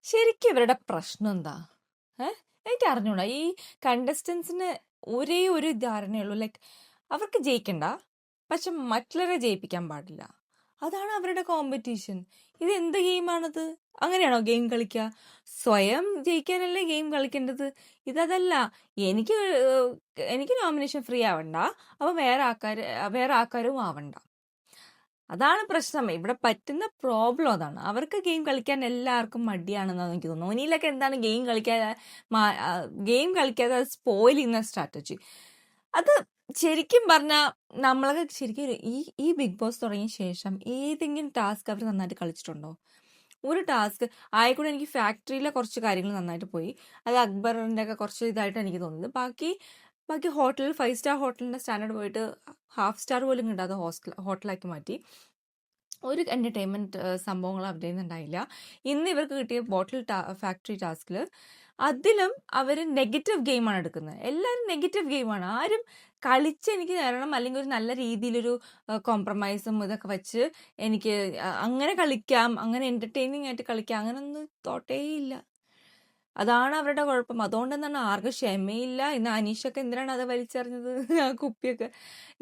ശരിക്കും ഇവരുടെ പ്രശ്നം എന്താ? എനിക്ക് അറിഞ്ഞൂടാ. ഈ കണ്ടസ്റ്റൻസിന് ഒരേ ഒരു ധാരണയുള്ളൂ. ലൈക്ക് അവർക്ക് ജയിക്കണ്ട, പക്ഷെ മറ്റുള്ളവരെ ജയിപ്പിക്കാൻ പാടില്ല. അതാണ് അവരുടെ കോമ്പറ്റീഷൻ. ഇത് എന്ത് ഗെയിമാണത്? അങ്ങനെയാണോ ഗെയിം കളിക്കുക? സ്വയം ജയിക്കാനല്ലേ ഗെയിം കളിക്കേണ്ടത്. ഇതല്ല. എനിക്ക് എനിക്ക് നോമിനേഷൻ ഫ്രീ ആവണ്ട, അപ്പൊ വേറെ ആൾക്കാരും ആവണ്ട. അതാണ് പ്രശ്നം. ഇവിടെ പറ്റുന്ന പ്രോബ്ലം അതാണ്. അവർക്ക് ഗെയിം കളിക്കാൻ എല്ലാവർക്കും മടിയാണെന്നാണ് എനിക്ക് തോന്നുന്നു. ഒനിയിലൊക്കെ എന്താണ് ഗെയിം കളിക്കാതെ അത് സ്പോയിൽ ചെയ്യുന്ന സ്ട്രാറ്റജി. അത് ശരിക്കും പറഞ്ഞാൽ നമ്മളൊക്കെ ശരിക്കും ഈ ബിഗ് ബോസ് തുടങ്ങിയ ശേഷം ഏതെങ്കിലും ടാസ്ക് അവർ നന്നായിട്ട് കളിച്ചിട്ടുണ്ടോ? ഒരു ടാസ്ക് ആയിക്കൂടെ എനിക്ക് ഫാക്ടറിയിലെ കുറച്ച് കാര്യങ്ങൾ നന്നായിട്ട് പോയി. അത് അക്ബറിന്റെ ഒക്കെ കുറച്ച് ഇതായിട്ട് എനിക്ക് തോന്നുന്നത്. ബാക്കി ഹോട്ടലിൽ 5 സ്റ്റാർ ഹോട്ടലിന്റെ സ്റ്റാൻഡേർഡ് പോയിട്ട് ഹാഫ് സ്റ്റാർ പോലും കിട്ടാതെ ഹോട്ടലാക്കി മാറ്റി. ഒരു എന്റർടൈൻമെന്റ് സംഭവങ്ങൾ അവരുടെ ഉണ്ടായില്ല. ഇന്ന് ഇവർക്ക് കിട്ടിയ ബോട്ടിൽ ഫാക്ടറി ടാസ്കിൽ അതിലും അവർ നെഗറ്റീവ് ഗെയിമാണ് എടുക്കുന്നത്. എല്ലാവരും നെഗറ്റീവ് ഗെയിമാണ്. ആരും കളിച്ച് എനിക്ക് തരണം, അല്ലെങ്കിൽ ഒരു നല്ല രീതിയിലൊരു കോംപ്രമൈസും ഇതൊക്കെ വെച്ച് എനിക്ക് അങ്ങനെ കളിക്കാം, അങ്ങനെ എന്റർടൈനിങ് ആയിട്ട് കളിക്കാം, അങ്ങനൊന്നും തോട്ടേയില്ല. അതാണ് അവരുടെ കുഴപ്പം. അതുകൊണ്ട് എന്താണ് ആർക്കും ക്ഷമയില്ല. ഇന്ന് അനീഷൊക്കെ എന്തിനാണ് അത് വലിച്ചെറിഞ്ഞത്? ആ കുപ്പിയൊക്കെ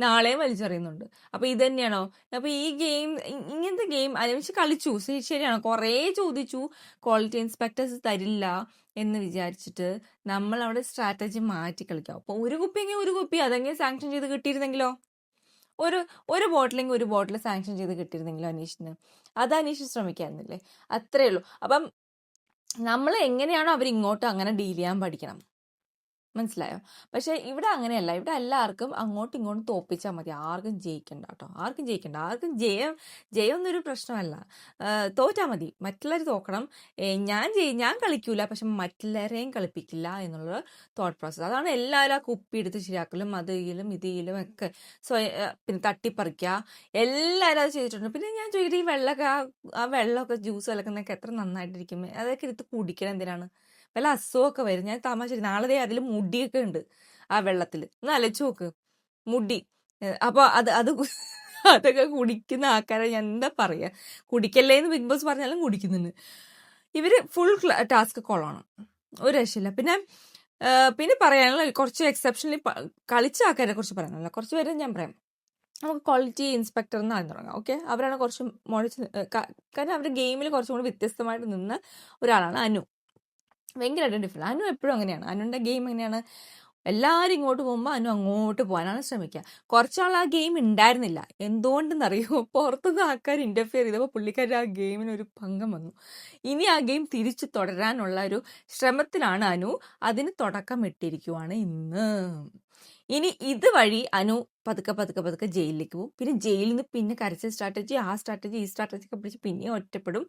നാളെയും വലിച്ചെറിയുന്നുണ്ട്. അപ്പൊ ഇത് തന്നെയാണോ? അപ്പൊ ഈ ഗെയിം, ഇങ്ങനത്തെ ഗെയിം അനീഷ് കളിച്ചു, ശരിയാണ്, കുറേ ചോദിച്ചു, ക്വാളിറ്റി ഇൻസ്പെക്ടേഴ്സ് തരില്ല എന്ന് വിചാരിച്ചിട്ട് നമ്മൾ അവിടെ സ്ട്രാറ്റജി മാറ്റി കളിക്കാം. അപ്പൊ ഒരു കുപ്പിയെങ്കിൽ ഒരു കുപ്പി അതെങ്കിലും സാങ്ഷൻ ചെയ്ത് കിട്ടിയിരുന്നെങ്കിലോ? ഒരു ബോട്ടിലെങ്കിൽ ഒരു ബോട്ടിൽ സാങ്ഷൻ ചെയ്ത് കിട്ടിയിരുന്നെങ്കിലോ അനീഷിന്? അത് അനീഷ് ശ്രമിക്കായിരുന്നില്ലേ? അത്രേ ഉള്ളൂ. അപ്പം നമ്മൾ എങ്ങനെയാണോ അവരിങ്ങോട്ട് അങ്ങനെ ഡീൽ ചെയ്യാൻ പഠിക്കണം. മനസ്സിലായോ? പക്ഷെ ഇവിടെ അങ്ങനെയല്ല. ഇവിടെ എല്ലാവർക്കും അങ്ങോട്ടും ഇങ്ങോട്ടും തോപ്പിച്ചാൽ മതി. ആർക്കും ജയിക്കണ്ട കേട്ടോ. ആർക്കും ജയിക്കണ്ട. ആർക്കും ജയം എന്നൊരു പ്രശ്നമല്ല. തോറ്റാൽ മതി. മറ്റുള്ളവർ തോക്കണം. ഞാൻ കളിക്കൂല, പക്ഷെ മറ്റുള്ളവരെയും കളിപ്പിക്കില്ല എന്നുള്ള തോട്ട് പ്രോസസ്സ്. അതാണ് എല്ലാവരും ആ കുപ്പി എടുത്ത് ശരിയാക്കലും ഇതിലും ഒക്കെ പിന്നെ തട്ടിപ്പറിക്കുക, എല്ലാവരും അത് ചെയ്തിട്ടുണ്ട്. പിന്നെ ഞാൻ ചോദിക്കട്ടെ, ഈ വെള്ളമൊക്കെ ആ വെള്ളമൊക്കെ ജ്യൂസ് കലക്കുന്നതൊക്കെ എത്ര നന്നായിട്ടിരിക്കും. അതൊക്കെ എടുത്ത് കുടിക്കണം എന്തിനാണ്? വല്ല അസുഖമൊക്കെ വരും. ഞാൻ തമാശ, നാളെ അതിൽ മുടിയൊക്കെ ഉണ്ട് ആ വെള്ളത്തിൽ. ഒന്ന് അലച്ചു നോക്ക്, മുടി. അപ്പൊ അതൊക്കെ കുടിക്കുന്ന ആൾക്കാരെ ഞാൻ എന്താ പറയാ? കുടിക്കല്ലേ എന്ന് ബിഗ് ബോസ് പറഞ്ഞാലും കുടിക്കുന്നുണ്ട് ഇവര്. ഫുൾ ടാസ്ക് കൊള്ളണം, ഒരു രക്ഷയില്ല. പിന്നെ പറയാനുള്ള കുറച്ച് എക്സെപ്ഷനലി കളിച്ച ആൾക്കാരെ കുറിച്ച് പറയാനുള്ള കുറച്ച് പേര് ഞാൻ പറയാം. നമുക്ക് ക്വാളിറ്റി ഇൻസ്പെക്ടർ എന്ന് ആദ്യം തുടങ്ങാം. ഓക്കെ, അവരാണ് കുറച്ച് കാരണം അവർ ഗെയിമിൽ കുറച്ചും കൂടി വ്യത്യസ്തമായിട്ട് നിന്ന ഒരാളാണ് അനു. ഭയങ്കരമായിട്ട് ഡിഫറെൻറ്റ്. അനു എപ്പോഴും അങ്ങനെയാണ്. അനുവിൻ്റെ ഗെയിം എങ്ങനെയാണ്? എല്ലാവരും ഇങ്ങോട്ട് പോകുമ്പോൾ അനു അങ്ങോട്ട് പോകാനാണ് ശ്രമിക്കുക. കുറച്ചാൾ ആ ഗെയിം ഉണ്ടായിരുന്നില്ല. എന്തുകൊണ്ടെന്നറിയോ? പുറത്തുനിന്ന് ആൾക്കാർ ഇൻ്റർഫിയർ ചെയ്തപ്പോൾ പുള്ളിക്കാർ ആ ഗെയിമിന് ഒരു ഭംഗം വന്നു. ഇനി ആ ഗെയിം തിരിച്ചു തുടരാനുള്ള ഒരു ശ്രമത്തിലാണ് അനു. അതിന് തുടക്കം ഇട്ടിരിക്കുവാണ് ഇന്ന്. ഇനി ഇതുവഴി അനു പതുക്കെ ജയിലിലേക്ക് പോകും. പിന്നെ ജയിലിൽ നിന്ന് പിന്നെ കരച്ച സ്ട്രാറ്റജി, ഈ സ്ട്രാറ്റജി ഒക്കെ പിടിച്ച് പിന്നെയും ഒറ്റപ്പെടും.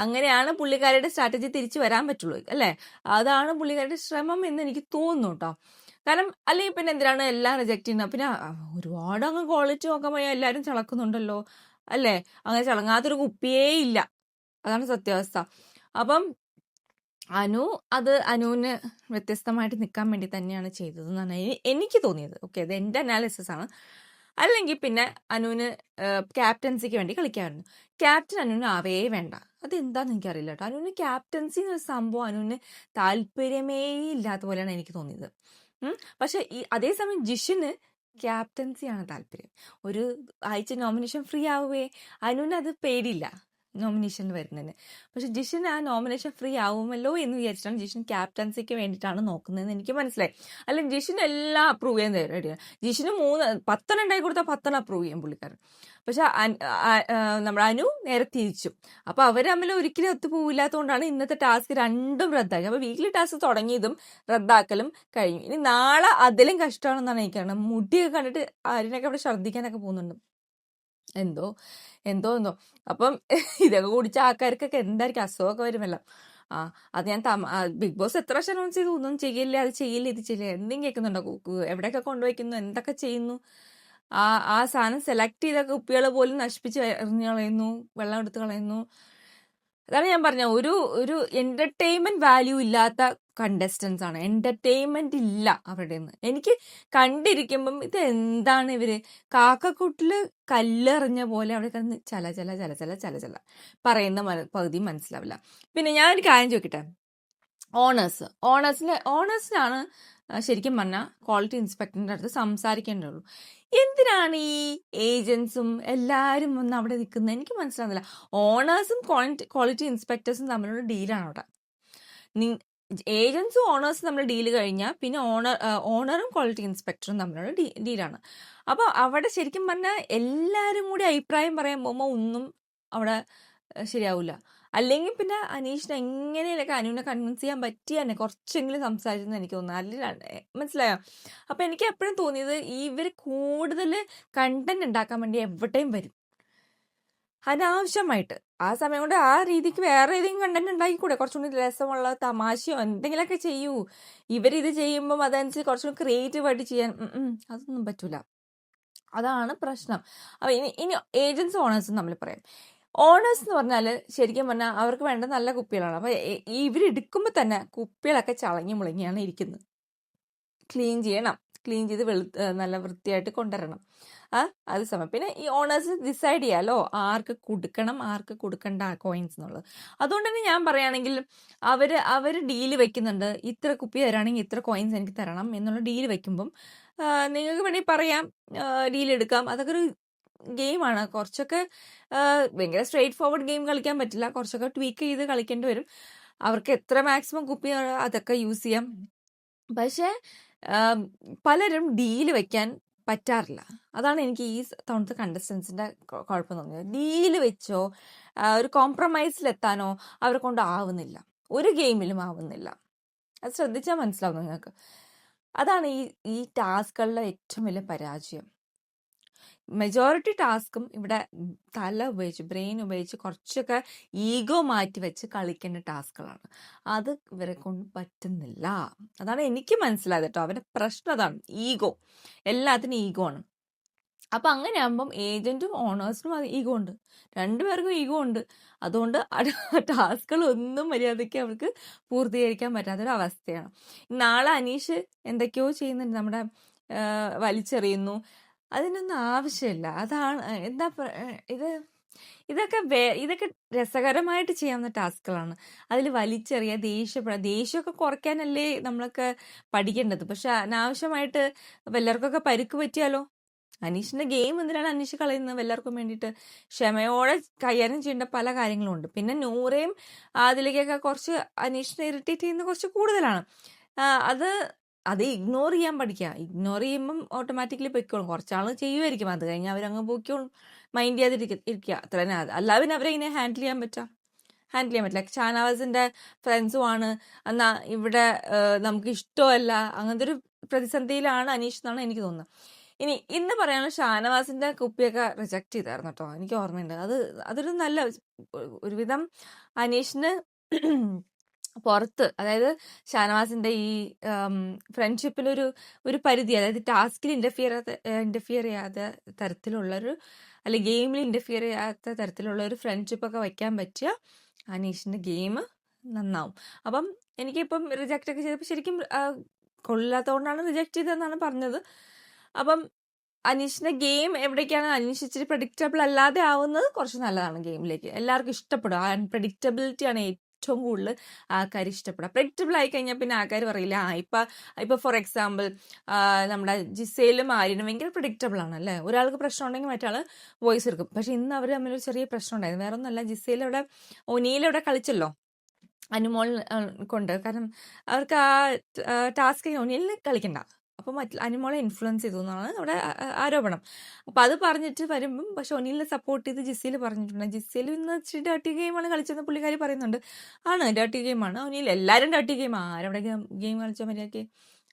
അങ്ങനെയാണ് പുള്ളിക്കാരുടെ സ്ട്രാറ്റജി തിരിച്ചു വരാൻ പറ്റുള്ളൂ, അല്ലേ? അതാണ് പുള്ളിക്കാരുടെ ശ്രമം എന്ന് എനിക്ക് തോന്നുന്നു കേട്ടോ. കാരണം അല്ലെങ്കിൽ പിന്നെ എന്തിനാണ് എല്ലാം റിജക്ട് ചെയ്യുന്നത്? പിന്നെ ഒരുപാട് അങ്ങ് ക്വാളിറ്റി നോക്കാൻ പോയാൽ എല്ലാവരും ചളക്കുന്നുണ്ടല്ലോ, അല്ലേ? അങ്ങനെ ചളങ്ങാത്തൊരു കുപ്പിയേ ഇല്ല. അതാണ് സത്യാവസ്ഥ. അപ്പം അനുവിന് വ്യത്യസ്തമായിട്ട് നിൽക്കാൻ വേണ്ടി തന്നെയാണ് ചെയ്തതെന്നാണ് എനിക്ക് തോന്നിയത്. ഓക്കെ, അത് എൻ്റെ അനാലിസിസ് ആണ്. അല്ലെങ്കിൽ പിന്നെ അനുവിന് ക്യാപ്റ്റൻസിക്ക് വേണ്ടി കളിക്കാമായിരുന്നു. ക്യാപ്റ്റൻ അനുവിന് ആവേ വേണ്ട. അതെന്താന്ന് എനിക്കറിയില്ല കേട്ടോ. അനുവിന് ക്യാപ്റ്റൻസി എന്നൊരു സംഭവം അനുവിന് താല്പര്യമേ ഇല്ലാത്ത പോലെയാണ് എനിക്ക് തോന്നിയത്. പക്ഷെ അതേസമയം ജിഷിന് ക്യാപ്റ്റൻസിയാണ് താല്പര്യം. ഒരു ആഴ്ച നോമിനേഷൻ ഫ്രീ ആവുകയെ അനുവിന് അത് പേടിയില്ല നോമിനേഷനിൽ വരുന്നതിന്. പക്ഷെ ജിഷിന് ആ നോമിനേഷൻ ഫ്രീ ആവുമല്ലോ എന്ന് വിചാരിച്ചിട്ടാണ് ജിഷിൻ ക്യാപ്റ്റൻസിക്ക് വേണ്ടിയിട്ടാണ് നോക്കുന്നതെന്ന് എനിക്ക് മനസ്സിലായി. അല്ലെങ്കിൽ ജിഷിന് എല്ലാം അപ്രൂവ് ചെയ്യാൻ റെഡിയാണ്. ജിഷിന് 10 ഉണ്ടായി കൊടുത്താൽ 10 അപ്രൂവ് ചെയ്യും പുള്ളിക്കാരൻ. പക്ഷെ നമ്മുടെ അനു നേരെ തിരിച്ചു. അപ്പൊ അവർ തമ്മിൽ ഒരിക്കലും ഒത്തുപോകില്ലാത്തതുകൊണ്ടാണ് ഇന്നത്തെ ടാസ്ക് രണ്ടും റദ്ദാക്കി. അപ്പൊ വീക്കിലി ടാസ്ക് തുടങ്ങിയതും റദ്ദാക്കലും കഴിഞ്ഞു. ഇനി നാളെ അതിലും കഷ്ടമാണെന്നാണ് എനിക്ക് കാണുന്നത്. മുടിയൊക്കെ കണ്ടിട്ട് ആരിനൊക്കെ അവിടെ ഛർദ്ദിക്കാനൊക്കെ പോകുന്നുണ്ട്. എന്തോ അപ്പം ഇതൊക്കെ കുടിച്ച ആൾക്കാർക്കൊക്കെ എന്തായിരിക്കും അസുഖമൊക്കെ വരുമല്ലോ. അത് ഞാൻ ബിഗ് ബോസ് എത്ര പ്രാവശ്യം അനൗൺസ് ചെയ്തു? ഒന്നും ചെയ്യില്ല, അത് ചെയ്യില്ല, ഇത് ചെയ്യില്ല. എന്തെങ്കിലും കേൾക്കുന്നുണ്ടോ? എവിടെയൊക്കെ കൊണ്ടുവയ്ക്കുന്നു, എന്തൊക്കെ ചെയ്യുന്നു? ആ സാധനം സെലക്ട് ചെയ്ത കുപ്പികൾ പോലും നശിപ്പിച്ച് എറിഞ്ഞു കളയുന്നു, വെള്ളം എടുത്ത് കളയുന്നു. അതാണ് ഞാൻ പറഞ്ഞ ഒരു ഒരു എന്റർടൈൻമെന്റ് വാല്യൂ ഇല്ലാത്ത കണ്ടസ്റ്റൻസ് ആണ്. എന്റർടൈൻമെന്റ് ഇല്ല അവരുടെ നിന്ന്. എനിക്ക് കണ്ടിരിക്കുമ്പം ഇത് എന്താണ് ഇവര് കാക്കക്കൂട്ടില് കല്ലെറിഞ്ഞ പോലെ അവിടെ കിടന്ന് ചല ചല ചല ചല ചല ചല പറയുന്ന പകുതി മനസ്സിലാവില്ല. പിന്നെ ഞാൻ ഒരു കാര്യം ചോദിക്കട്ടെ, ഓണേഴ്സിനാണ് ശരിക്കും പറഞ്ഞാൽ ക്വാളിറ്റി ഇൻസ്പെക്ടറിന്റെ അടുത്ത് സംസാരിക്കേണ്ടതുള്ളൂ. എന്തിനാണ് ഈ ഏജൻസും എല്ലാവരും വന്ന് അവിടെ നിൽക്കുന്നത്? എനിക്ക് മനസ്സിലാകുന്നില്ല. ഓണേഴ്സും ക്വാളിറ്റി ഇൻസ്പെക്ടേഴ്സും തമ്മിലുള്ള ഡീലാണ് അവിടെ. ഏജൻസും ഓണേഴ്സും തമ്മിൽ ഡീല് കഴിഞ്ഞാൽ പിന്നെ ഓണറും ക്വാളിറ്റി ഇൻസ്പെക്ടറും തമ്മിലുള്ള ഡീലാണ്. അപ്പോൾ അവിടെ ശരിക്കും പറഞ്ഞാൽ എല്ലാവരും കൂടി അഭിപ്രായം പറയാൻ പോകുമ്പോൾ ഒന്നും അവിടെ ശരിയാവില്ല. അല്ലെങ്കിൽ പിന്നെ അനീഷിനെ എങ്ങനെയൊക്കെ അനുവിനെ കൺവിൻസ് ചെയ്യാൻ പറ്റി തന്നെ കുറച്ചെങ്കിലും സംസാരിച്ചെന്ന് എനിക്ക് തോന്നുന്നു. അല്ലെങ്കിൽ മനസ്സിലായോ? അപ്പം എനിക്ക് എപ്പോഴും തോന്നിയത് ഇവർ കൂടുതൽ കണ്ടന്റ് ഉണ്ടാക്കാൻ വേണ്ടി എവിടെയും വരും അനാവശ്യമായിട്ട്. ആ സമയം കൊണ്ട് ആ രീതിക്ക് വേറെ ഏതെങ്കിലും കണ്ടന്റ് ഉണ്ടാക്കിക്കൂടെ? കുറച്ചുകൂടി രസമുള്ള തമാശയോ എന്തെങ്കിലുമൊക്കെ ചെയ്യൂ. ഇവരിത് ചെയ്യുമ്പം അതനുസരിച്ച് കുറച്ചുകൂടി ക്രിയേറ്റീവ് ആയിട്ട് ചെയ്യാൻ അതൊന്നും പറ്റൂല. അതാണ് പ്രശ്നം. അപ്പം ഇനി ഏജൻസും ഓണേഴ്സും നമ്മൾ പറയാം. ഓണേഴ്സ് എന്ന് പറഞ്ഞാൽ ശരിക്കും പറഞ്ഞാൽ അവർക്ക് വേണ്ട നല്ല കുപ്പികളാണ്. അപ്പം ഇവരെടുക്കുമ്പോൾ തന്നെ കുപ്പികളൊക്കെ ചളങ്ങി മുളങ്ങിയാണ് ഇരിക്കുന്നത്. ക്ലീൻ ചെയ്യണം, ക്ലീൻ ചെയ്ത് നല്ല വൃത്തിയായിട്ട് കൊണ്ടുവരണം. അത് സമയം പിന്നെ ഈ ഓണേഴ്സ് ഡിസൈഡ് ചെയ്യാലോ ആർക്ക് കൊടുക്കണം ആർക്ക് കൊടുക്കണ്ട കോയിൻസ് എന്നുള്ളത്. അതുകൊണ്ട് തന്നെ ഞാൻ പറയുകയാണെങ്കിൽ അവർ ഡീല് വെക്കുന്നുണ്ട്, ഇത്ര കുപ്പി തരാണെങ്കിൽ ഇത്ര കോയിൻസ് എനിക്ക് തരണം എന്നുള്ള ഡീല് വെക്കുമ്പം നിങ്ങൾക്ക് വേണമെങ്കിൽ പറയാം, ഡീൽ എടുക്കാം. അതൊക്കെ ഒരു ഗെയിമാണ്. കുറച്ചൊക്കെ ഭയങ്കര സ്ട്രെയിറ്റ് ഫോർവേഡ് ഗെയിം കളിക്കാൻ പറ്റില്ല, കുറച്ചൊക്കെ ട്വീക്ക് ചെയ്ത് കളിക്കേണ്ടി വരും. അവർക്ക് എത്ര മാക്സിമം കുപ്പി അതൊക്കെ യൂസ് ചെയ്യാം. പക്ഷേ പലരും ഡീല് വെക്കാൻ പറ്റാറില്ല. അതാണ് എനിക്ക് ഈ തവണത്തെ കണ്ടസ്റ്റൻസിന്റെ കുഴപ്പം തോന്നിയത്. ഡീല് വെച്ചോ ഒരു കോംപ്രമൈസിലെത്താനോ അവരെ കൊണ്ട് ആവുന്നില്ല, ഒരു ഗെയിമിലും ആവുന്നില്ല. അത് ശ്രദ്ധിച്ചാൽ മനസ്സിലാവും നിങ്ങൾക്ക്. അതാണ് ഈ ടാസ്കുകളിലെ ഏറ്റവും വലിയ പരാജയം. മെജോറിറ്റി ടാസ്കും ഇവിടെ തല ഉപയോഗിച്ച് ബ്രെയിൻ ഉപയോഗിച്ച് കുറച്ചൊക്കെ ഈഗോ മാറ്റി വെച്ച് കളിക്കേണ്ട ടാസ്കുകളാണ്. അത് ഇവരെ കൊണ്ട് പറ്റുന്നില്ല. അതാണ് എനിക്ക് മനസ്സിലായത് കേട്ടോ. അവരുടെ പ്രശ്നം അതാണ്, ഈഗോ. എല്ലാത്തിനും ഈഗോ ആണ്. അപ്പം അങ്ങനെ ആകുമ്പം ഏജന്റും ഓണേഴ്സിനും അത് ഈഗോ ഉണ്ട്, രണ്ടുപേർക്കും ഈഗോ ഉണ്ട്. അതുകൊണ്ട് ടാസ്കുകൾ ഒന്നും മര്യാദയ്ക്ക് അവർക്ക് പൂർത്തീകരിക്കാൻ പറ്റാത്തൊരു അവസ്ഥയാണ്. നാളെ അനീഷ് എന്തൊക്കെയോ ചെയ്യുന്നുണ്ട്, നമ്മുടെ വലിച്ചെറിയുന്നു. അതിനൊന്നും ആവശ്യമില്ല. അതാണ് ഇതൊക്കെ രസകരമായിട്ട് ചെയ്യാവുന്ന ടാസ്കുകളാണ്. അതിൽ വലിച്ചെറിയുക, ദേഷ്യമൊക്കെ കുറയ്ക്കാനല്ലേ നമ്മളൊക്കെ പഠിക്കേണ്ടത്. പക്ഷെ അനാവശ്യമായിട്ട് വല്ലവർക്കൊക്കെ പരിക്ക് പറ്റിയാലോ? അനീഷിന്റെ ഗെയിം എന്തിനാണ് അനീഷ് കളയുന്നത്? വല്ലവർക്കും വേണ്ടിയിട്ട് ക്ഷമയോടെ കൈകാര്യം ചെയ്യേണ്ട പല കാര്യങ്ങളും ഉണ്ട്. പിന്നെ നൂറയും അതിലേക്കൊക്കെ കുറച്ച് അനീഷിനെ ഇറിറ്റേറ്റ് ചെയ്യുന്ന കുറച്ച് കൂടുതലാണ്. അത് ഇഗ്നോർ ചെയ്യാൻ പഠിക്കുക. ഇഗ്നോർ ചെയ്യുമ്പം ഓട്ടോമാറ്റിക്കലി പൊയ്ക്കോളും. കുറച്ചാൾ ചെയ്യുമായിരിക്കും, അത് കഴിഞ്ഞാൽ അവരങ്ങ് പോയിക്കോളും. മൈൻഡ് ചെയ്യാതിരിക്കുക, അത്ര തന്നെ. അല്ലാതെ പിന്നെ അവരെ ഇങ്ങനെ ഹാൻഡിൽ ചെയ്യാൻ പറ്റില്ല. ഷാനവാസിന്റെ ഫ്രണ്ട്സും ആണ്, എന്നാ ഇവിടെ നമുക്ക് ഇഷ്ടമല്ല, അങ്ങനത്തെ ഒരു പ്രതിസന്ധിയിലാണ് അനീഷ് എന്നാണ് എനിക്ക് തോന്നുന്നത്. ഇന്ന് പറയാനുള്ള ഷാനവാസിന്റെ കുപ്പിയൊക്കെ റിജക്ട് ചെയ്തായിരുന്നു കേട്ടോ, എനിക്ക് ഓർമ്മയുണ്ട്. അതൊരു നല്ല ഒരുവിധം അനീഷിന് പുറത്ത്, അതായത് ഷാനവാസിന്റെ ഈ ഫ്രണ്ട്ഷിപ്പിലൊരു പരിധി, അതായത് ടാസ്കിൽ ഇന്റർഫിയർ ചെയ്യാത്ത തരത്തിലുള്ളൊരു, അല്ലെങ്കിൽ ഗെയിമിൽ ഇന്റർഫിയർ ചെയ്യാത്ത തരത്തിലുള്ള ഒരു ഫ്രണ്ട്ഷിപ്പൊക്കെ വയ്ക്കാൻ പറ്റിയ അനീഷിന്റെ ഗെയിം നന്നാവും. അപ്പം എനിക്കിപ്പം റിജക്റ്റ് ഒക്കെ ചെയ്തപ്പോൾ ശരിക്കും കൊള്ളാത്തതുകൊണ്ടാണ് റിജക്ട് ചെയ്തതെന്നാണ് പറഞ്ഞത്. അപ്പം അനീഷിന്റെ ഗെയിം എവിടേക്കാണ്, അനീഷ് ഇച്ചിരി പ്രഡിക്റ്റബിൾ അല്ലാതെ ആവുന്നത് കുറച്ച് നല്ലതാണ് ഗെയിമിലേക്ക്. എല്ലാവർക്കും ഇഷ്ടപ്പെടും. ആ അൺപ്രഡിക്റ്റബിലിറ്റിയാണ് ഏറ്റവും കൂടുതൽ ആൾക്കാർ ഇഷ്ടപ്പെടുക. പ്രഡിക്റ്റബിൾ ആയി കഴിഞ്ഞാൽ പിന്നെ ആൾക്കാർ പറയില്ല. ഇപ്പൊ ഫോർ എക്സാമ്പിൾ നമ്മുടെ ജിസയിലും ആര്യനും ഭയങ്കര പ്രഡിക്റ്റബിൾ ആണ് അല്ലേ. ഒരാൾക്ക് പ്രശ്നം ഉണ്ടെങ്കിൽ മറ്റാൾ വോയിസ് എടുക്കും. പക്ഷെ ഇന്ന് അവർ തമ്മിലൊരു ചെറിയ പ്രശ്നം ഉണ്ടായിരുന്നു. വേറെ ഒന്നല്ല, ജിസയിലവിടെ ഒനീലവിടെ കളിച്ചല്ലോ അനുമോൾ കൊണ്ട്. കാരണം അവർക്ക് ആ ടാസ്ക് ഒനീലിന് കളിക്കണ്ട, അപ്പം അനുമോളെ ഇൻഫ്ലുവൻസ് ചെയ്തു എന്നാണ് അവിടെ ആരോപണം. അപ്പം അത് പറഞ്ഞിട്ട് വരുമ്പം പക്ഷെ ഒനീലിനെ സപ്പോർട്ട് ചെയ്ത് ജിസയിൽ പറഞ്ഞിട്ടുണ്ട്. ജിസയിൽ ഇന്ന് ഇച്ചിരി ഡേർട്ടി ഗെയിമാണ് കളിച്ചതെന്ന് പുള്ളിക്കാരി പറയുന്നുണ്ട്. ഡേർട്ടി ഗെയിമാണ് ഒനീൽ. എല്ലാവരും ഡേർട്ടി ഗെയിം. ആരവിടെ ഗെയിം കളിച്ച മര്യാദയ്ക്ക്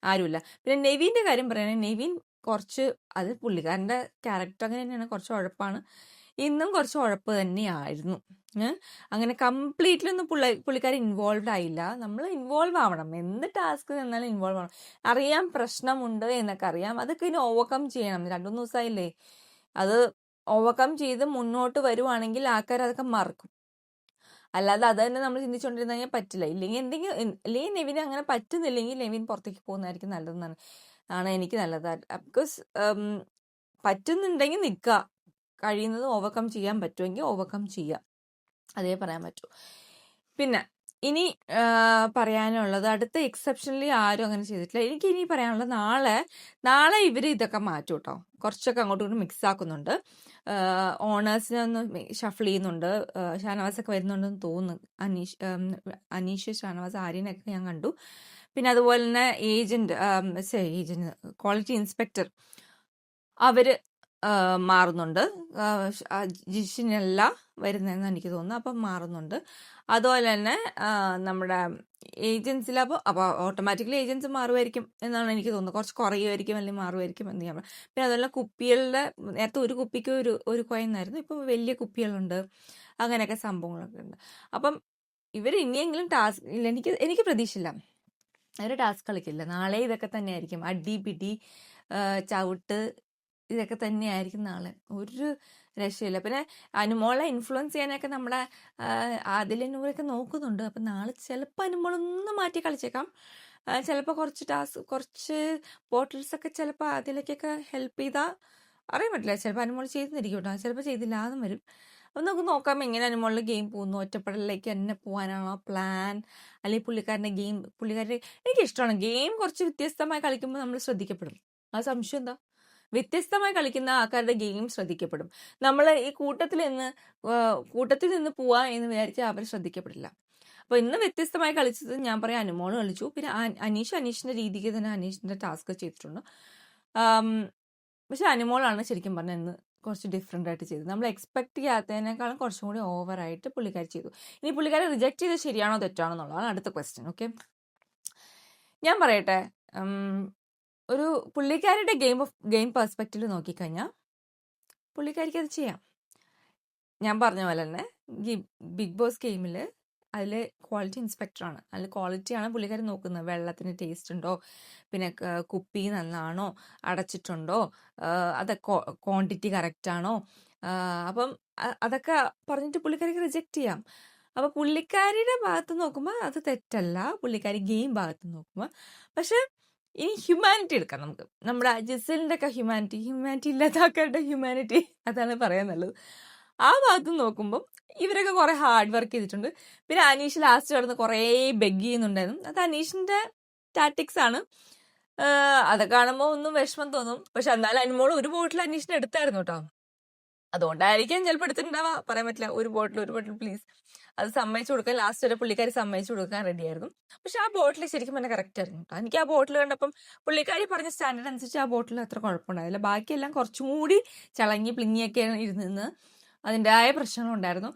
ആരുമില്ല. പിന്നെ നെവീൻ്റെ കാര്യം പറയുകയാണെങ്കിൽ നെവീൻ കുറച്ച്, അത് പുള്ളിക്കാരൻ്റെ ക്യാരക്ടർ അങ്ങനെ തന്നെയാണ്, കുറച്ച് ഉഴപ്പാണ്. ഇന്നും കുറച്ച് ഉഴപ്പ് തന്നെയായിരുന്നു. അങ്ങനെ കംപ്ലീറ്റ്ലി ഒന്നും പുള്ളിക്കാരി ഇൻവോൾവ് ആയില്ല. നമ്മൾ ഇൻവോൾവ് ആവണം, എന്ത് ടാസ്ക് തന്നാലും ഇൻവോൾവ് ആവണം. അറിയാം പ്രശ്നമുണ്ട് എന്നൊക്കെ അറിയാം, അതൊക്കെ ഇനി ഓവർകം ചെയ്യണം. 2-3 ദിവസമായില്ലേ, അത് ഓവർകം ചെയ്ത് മുന്നോട്ട് വരുവാണെങ്കിൽ ആൾക്കാർ അതൊക്കെ മറക്കും. അല്ലാതെ അത് തന്നെ നമ്മൾ ചിന്തിച്ചുകൊണ്ടിരുന്ന കഴിഞ്ഞാൽ പറ്റില്ല. അല്ലെങ്കിൽ നെവിന് അങ്ങനെ പറ്റുന്നില്ലെങ്കിൽ നെവിൻ പുറത്തേക്ക് പോകുന്നതായിരിക്കും നല്ലതെന്നാണ് എനിക്ക് നല്ലത്. ബിക്കോസ് പറ്റുന്നുണ്ടെങ്കിൽ നിൽക്കുക, കഴിയുന്നത് ഓവർകം ചെയ്യാൻ പറ്റുമെങ്കിൽ ഓവർകം ചെയ്യുക, അതേ പറയാൻ പറ്റൂ. പിന്നെ ഇനി പറയാനുള്ളത്, അടുത്ത എക്സെപ്ഷനലി ആരും അങ്ങനെ ചെയ്തിട്ടില്ല. എനിക്ക് ഇനി പറയാനുള്ളത്, നാളെ ഇവർ ഇതൊക്കെ മാറ്റും കേട്ടോ. കുറച്ചൊക്കെ അങ്ങോട്ടും ഇങ്ങോട്ടും മിക്സ് ആക്കുന്നുണ്ട്. ഓണേഴ്സിനെ ഒന്ന് ഷഫിൾ ചെയ്യുന്നുണ്ട്. ഷാനവാസൊക്കെ വരുന്നുണ്ടെന്ന് തോന്നുന്നു. അനീഷ്, ഷാനവാസ്, ആര്യനൊക്കെ ഞാൻ കണ്ടു. പിന്നെ അതുപോലെ തന്നെ ഏജന്റ് ക്വാളിറ്റി ഇൻസ്പെക്ടർ അവര് മാറുന്നുണ്ട്. ജിഷിനല്ല വരുന്നതെന്ന് എനിക്ക് തോന്നുന്നു. അപ്പം മാറുന്നുണ്ട്. അതുപോലെ തന്നെ നമ്മുടെ ഏജൻസിൽ അപ്പോൾ ഓട്ടോമാറ്റിക്കലി ഏജൻസ് മാറുമായിരിക്കും എന്നാണ് എനിക്ക് തോന്നുന്നത്. കുറച്ച് കുറയുമായിരിക്കും അല്ലെങ്കിൽ മാറുമായിരിക്കും എന്ന് ഞാൻ. പിന്നെ അതുപോലെ കുപ്പികളുടെ, നേരത്തെ ഒരു കുപ്പിക്ക് ഒരു കോയിൻ ആയിരുന്നു, ഇപ്പം വലിയ കുപ്പികളുണ്ട്, അങ്ങനെയൊക്കെ സംഭവങ്ങളൊക്കെ ഉണ്ട്. അപ്പം ഇവർ ഇനിയെങ്കിലും ടാസ്ക് ഇല്ല, എനിക്ക് പ്രതീക്ഷയില്ല അവർ ടാസ്ക് കളിക്കില്ല. നാളെ ഇതൊക്കെ തന്നെയായിരിക്കും, അടി പിടി ചവിട്ട് ഇതൊക്കെ തന്നെയായിരിക്കും നാളെ. ഒരു രക്ഷയില്ല. പിന്നെ അനുമോളെ ഇൻഫ്ലുവൻസ് ചെയ്യാനൊക്കെ നമ്മുടെ ആദിലനൂരൊക്കെ നോക്കുന്നുണ്ട്. അപ്പം നാളെ ചിലപ്പോൾ അനുമോളൊന്ന് മാറ്റി കളിച്ചേക്കാം. ചിലപ്പോൾ കുറച്ച് ബോട്ടിൽസൊക്കെ ചിലപ്പോൾ അതിലേക്കൊക്കെ ഹെൽപ്പ് ചെയ്താൽ അറിയാൻ പറ്റില്ല. ചിലപ്പോൾ അനുമോൾ ചെയ്തിരിക്കും കേട്ടോ, ചിലപ്പോൾ ചെയ്തില്ലാതെ വരും. അപ്പം നമുക്ക് നോക്കാം എങ്ങനെ അനുമോളിൽ ഗെയിം പോകുന്നു. ഒറ്റപ്പെടലിലേക്ക് തന്നെ പോകാനാണോ പ്ലാൻ, അല്ലെങ്കിൽ പുള്ളിക്കാരുടെ എനിക്കിഷ്ടമാണ് ഗെയിം കുറച്ച് വ്യത്യസ്തമായി കളിക്കുമ്പോൾ നമ്മൾ ശ്രദ്ധിക്കപ്പെടും. ആ സംശയം എന്താ? വ്യത്യസ്തമായി കളിക്കുന്ന ആൾക്കാരുടെ ഗെയിം ശ്രദ്ധിക്കപ്പെടും. നമ്മൾ ഈ കൂട്ടത്തിൽ നിന്ന് പോവാ എന്ന് വിചാരിച്ചാൽ അവർ ശ്രദ്ധിക്കപ്പെടില്ല. അപ്പോൾ ഇന്ന് വ്യത്യസ്തമായി കളിച്ചത് ഞാൻ പറയാം അനുമോള് കളിച്ചു. പിന്നെ അനീഷിന്റെ രീതിക്ക് തന്നെ അനീഷിന്റെ ടാസ്ക് ചെയ്തിട്ടുണ്ട്. പക്ഷെ അനുമോളാണ് ശരിക്കും പറഞ്ഞാൽ ഇന്ന് കുറച്ച് ഡിഫറെൻ്റ് ആയിട്ട് ചെയ്തത്. നമ്മൾ എക്സ്പെക്ട് ചെയ്യാത്തതിനേക്കാളും കുറച്ചും കൂടി ഓവറായിട്ട് പുള്ളിക്കാരി ചെയ്തു. ഇനി പുള്ളിക്കാരി റിജക്ട് ചെയ്ത് ശരിയാണോ തെറ്റാണോ എന്നുള്ളതാണ് അടുത്ത ക്വസ്റ്റ്യൻ. ഓക്കെ, ഞാൻ പറയട്ടെ, ഒരു പുള്ളിക്കാരിയുടെ ഗെയിം പെർസ്പെക്റ്റീവ് നോക്കിക്കഴിഞ്ഞാൽ പുള്ളിക്കാരിക്ക് അത് ചെയ്യാം. ഞാൻ പറഞ്ഞ പോലെ തന്നെ ബിഗ് ബോസ് ഗെയിമിൽ അതിൽ ക്വാളിറ്റി ഇൻസ്പെക്ടറാണ്, അതിൽ ക്വാളിറ്റിയാണ് പുള്ളിക്കാരി നോക്കുന്നത്. വെള്ളത്തിന് ടേസ്റ്റ് ഉണ്ടോ, പിന്നെ കുപ്പി നന്നാണോ, അടച്ചിട്ടുണ്ടോ, അത് ക്വാണ്ടിറ്റി കറക്റ്റാണോ, അപ്പം അതൊക്കെ പറഞ്ഞിട്ട് പുള്ളിക്കാരിക്ക് റിജക്റ്റ് ചെയ്യാം. അപ്പോൾ പുള്ളിക്കാരിയുടെ ഭാഗത്ത് നോക്കുമ്പോൾ അത് തെറ്റല്ല, പുള്ളിക്കാരി ഗെയിം ഭാഗത്ത് നോക്കുമ്പോൾ. പക്ഷെ ഇനി ഹ്യൂമാനിറ്റി എടുക്കാം നമുക്ക്. നമ്മുടെ ജിസലിൻ്റെ ഒക്കെ ഹ്യൂമാനിറ്റി ഇല്ലാത്ത ആൾക്കാരുടെ ഹ്യൂമാനിറ്റി, അതാണ് പറയാൻ നല്ലത്. ആ ഭാഗത്ത് നോക്കുമ്പോൾ ഇവരൊക്കെ കുറേ ഹാർഡ് വർക്ക് ചെയ്തിട്ടുണ്ട്. പിന്നെ അനീഷ് ലാസ്റ്റ് കിടന്ന് കുറേ ബെഗ് ചെയ്യുന്നുണ്ടായിരുന്നു. അത് അനീഷിൻ്റെ ടാറ്റിക്സ് ആണ്. അതൊക്കെ കാണുമ്പോൾ ഒന്നും വിഷമം തോന്നും. പക്ഷെ എന്നാലും അനുമോൾ ഒരു ബോട്ടിൽ അനീഷിനെ എടുത്തായിരുന്നു കേട്ടോ. അതുകൊണ്ടായിരിക്കും ചിലപ്പോൾ എടുത്തിട്ടുണ്ടാവാ, പറയാൻ പറ്റില്ല. ഒരു ബോട്ടിൽ പ്ലീസ്, അത് സമ്മതിച്ചു കൊടുക്കാൻ ലാസ്റ്റ് വരെ പുള്ളിക്കാരി സമ്മതിച്ചു കൊടുക്കാൻ റെഡി ആയിരുന്നു. പക്ഷെ ആ ബോട്ടിൽ ശരിക്കും പറഞ്ഞാൽ കറക്റ്റ് ആയിരുന്നു കേട്ടോ. എനിക്ക് ആ ബോട്ടിൽ കണ്ടപ്പം പുള്ളിക്കാരി പറഞ്ഞ സ്റ്റാൻഡേർഡ് അനുസരിച്ച് ആ ബോട്ടിൽ അത്ര കുഴപ്പമുണ്ടായില്ല. ബാക്കിയെല്ലാം കുറച്ചും കൂടി ചളങ്ങി പ്ലിങ്ങിയൊക്കെയാണ് ഇരുന്ന്, അതിൻ്റെതായ പ്രശ്നങ്ങളുണ്ടായിരുന്നു.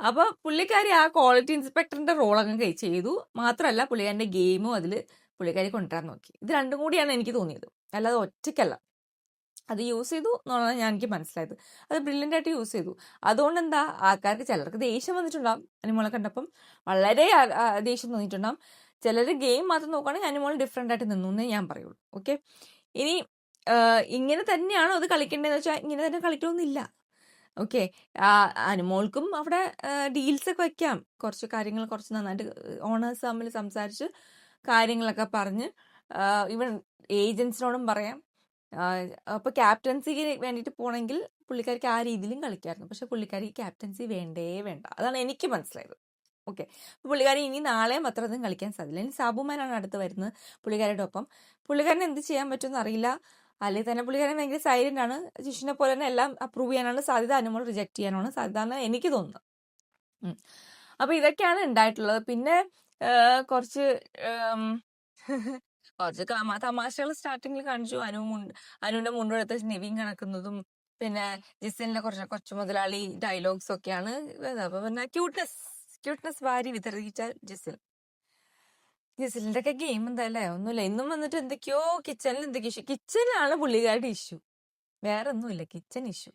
അപ്പോൾ പുള്ളിക്കാരി ആ ക്വാളിറ്റി ഇൻസ്പെക്ടറിന്റെ റോൾ അങ്ങ് ചെയ്തു. മാത്രമല്ല പുള്ളിക്കാരൻ്റെ ഗെയിമും അതിൽ പുള്ളിക്കാരി കൊണ്ടുവരാൻ നോക്കി. ഇത് രണ്ടും കൂടിയാണ് എനിക്ക് തോന്നിയത്, അല്ലാതെ ഒറ്റയ്ക്കല്ല. അത് യൂസ് ചെയ്തു എന്നുള്ളതാണ് എനിക്ക് മനസ്സിലായത്. അത് ബ്രില്യൻ്റ് ആയിട്ട് യൂസ് ചെയ്തു. അതുകൊണ്ട് എന്താ, ആൾക്കാർക്ക് ചിലർക്ക് ദേഷ്യം വന്നിട്ടുണ്ടാവും അനുമോളെ കണ്ടപ്പം, വളരെ ദേഷ്യം തോന്നിയിട്ടുണ്ടാവും. ചിലർ ഗെയിം മാത്രം നോക്കുകയാണെങ്കിൽ അനുമോൾ ഡിഫറെൻ്റ് ആയിട്ട് നിന്നു എന്നേ ഞാൻ പറയുള്ളൂ. ഓക്കെ, ഇനി ഇങ്ങനെ തന്നെയാണോ അത് കളിക്കേണ്ടതെന്ന് വെച്ചാൽ ഇങ്ങനെ തന്നെ കളിക്കണമെന്നില്ല. ഓക്കെ, അനുമോൾക്കും അവിടെ ഡീൽസൊക്കെ വയ്ക്കാം. കുറച്ച് കാര്യങ്ങൾ കുറച്ച് നന്നായിട്ട് ഓണേഴ്സ് തമ്മിൽ സംസാരിച്ച് കാര്യങ്ങളൊക്കെ പറഞ്ഞ് ഈവൻ ഏജൻസിനോടും പറയാം. അപ്പോൾ ക്യാപ്റ്റൻസിക്ക് വേണ്ടിയിട്ട് പോകണമെങ്കിൽ പുള്ളിക്കാരിക്ക് ആ രീതിയിലും കളിക്കായിരുന്നു. പക്ഷെ പുള്ളിക്കാരിക്ക് ക്യാപ്റ്റൻസി വേണ്ട, അതാണ് എനിക്ക് മനസ്സിലായത്. ഓക്കെ, അപ്പോൾ പുള്ളിക്കാരി ഇനി നാളെയും അത്രയൊന്നും കളിക്കാൻ സാധ്യത. ഇനി സാബുമാനാണ് അടുത്ത് വരുന്നത് പുള്ളിക്കാരിയുടെ ഒപ്പം. പുള്ളിക്കാരന് എന്ത് ചെയ്യാൻ പറ്റുമെന്ന് അറിയില്ല. അല്ലെങ്കിൽ തന്നെ പുള്ളിക്കാരൻ ഭയങ്കര സൈലന്റ് ആണ്. ജിഷിനെ പോലെ തന്നെ എല്ലാം അപ്രൂവ് ചെയ്യാനാണ് സാധ്യത, അനുമോൾ റിജക്ട് ചെയ്യാനാണ് സാധ്യത എന്ന് എനിക്ക് തോന്നുന്നത്. അപ്പോൾ ഇതൊക്കെയാണ് ഉണ്ടായിട്ടുള്ളത്. പിന്നെ കുറച്ച് തമാശകൾ സ്റ്റാർട്ടിങ്ങിൽ കാണിച്ചു. അനുവിന്റെ മുണ്ടെടുത്ത് നെവിൻ കിടക്കുന്നതും, പിന്നെ ജിസലിന്റെ കുറച്ച് മുതലാളി ഡയലോഗ്സ് ഒക്കെയാണ്. പിന്നെ ക്യൂട്ട്നെസ് വാരി വിതറിയിച്ച ജിസലിന്റെ ഒക്കെ ഗെയിം എന്തായാലേ ഒന്നുമില്ല. ഇന്നും വന്നിട്ട് എന്തൊക്കെയോ കിച്ചണിലാണ് പുള്ളിക്കാരുടെ ഇഷ്യൂ, വേറെ ഒന്നുമില്ല, കിച്ചൺ ഇഷ്യൂ.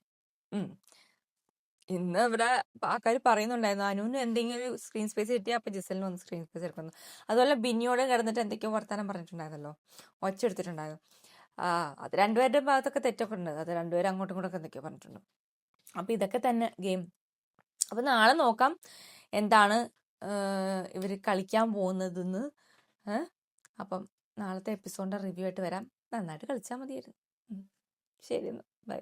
ഇന്ന് ഇവിടെ ആൾക്കാർ പറയുന്നുണ്ടായിരുന്നു അനുവിന് എന്തെങ്കിലും ഒരു സ്ക്രീൻ സ്പേസ് കിട്ടിയാൽ അപ്പൊ ജിസലിന് ഒന്ന് സ്ക്രീൻ സ്പേസ് എടുക്കുന്നു. അതുപോലെ ബിന്നിയോട് കിടന്നിട്ട് എന്തൊക്കെയോ വർത്താനം പറഞ്ഞിട്ടുണ്ടായിരുന്നല്ലോ, ഒച്ചെടുത്തിട്ടുണ്ടായിരുന്നു. അത് രണ്ടുപേരുടെ ഭാഗത്തൊക്കെ തെറ്റൊക്കെ ഉണ്ട്. അത് രണ്ടുപേരും അങ്ങോട്ടും ഇങ്ങോട്ടൊക്കെ എന്തൊക്കെയോ പറഞ്ഞിട്ടുണ്ട്. അപ്പൊ ഇതൊക്കെ തന്നെ ഗെയിം. അപ്പൊ നാളെ നോക്കാം എന്താണ് ഇവർ കളിക്കാൻ പോകുന്നതെന്ന്. അപ്പം നാളത്തെ എപ്പിസോഡിൻ്റെ റിവ്യൂ ആയിട്ട് വരാം. നന്നായിട്ട് കളിച്ചാൽ മതിയായിരുന്നു. ശരി, ബൈ.